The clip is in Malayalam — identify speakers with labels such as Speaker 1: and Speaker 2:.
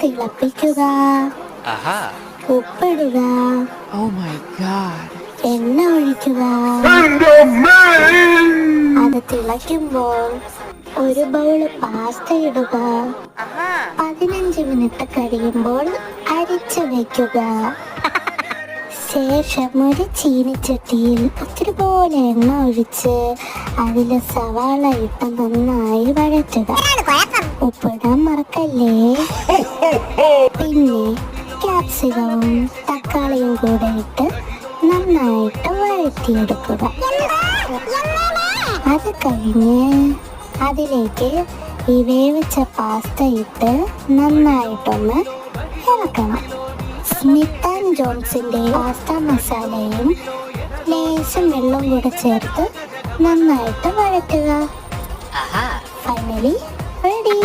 Speaker 1: തിളപ്പിക്കുക, ഉപ്പിടുക, എണ്ണ ഒഴിക്കുക. അത് തിളയ്ക്കുമ്പോൾ ഒരു ബൗള് പാസ്ത ഇടുക. 15 മിനിറ്റ് കഴിയുമ്പോൾ അരിച്ചു വെക്കുക. ശേഷം ഒരു ചീനിച്ചട്ടിയിൽ ഒത്തിരി പോലെ എണ്ണ ഒഴിച്ച് അതിൽ സവാള ഇട്ട് നന്നായി വഴറ്റുക. ഉപ്പിടാൻ മറക്കല്ലേ. പിന്നെ ക്യാപ്സിക്കവും തക്കാളിയും കൂടെ ഇട്ട് നന്നായിട്ട് വഴറ്റിയെടുക്കുക. അത് കഴിഞ്ഞ് അതിലേക്ക് ഈ വേവിച്ച പാസ്ത ഇട്ട് നന്നായിട്ടൊന്ന് ഇറക്കണം. സ്മിത്ത് ആൻഡ് ജോൺസിന്റെ പാസ്ത മസാലയും ലേശം വെള്ളം കൂടെ ചേർത്ത് നന്നായിട്ട് വഴറ്റുക. Finally ready.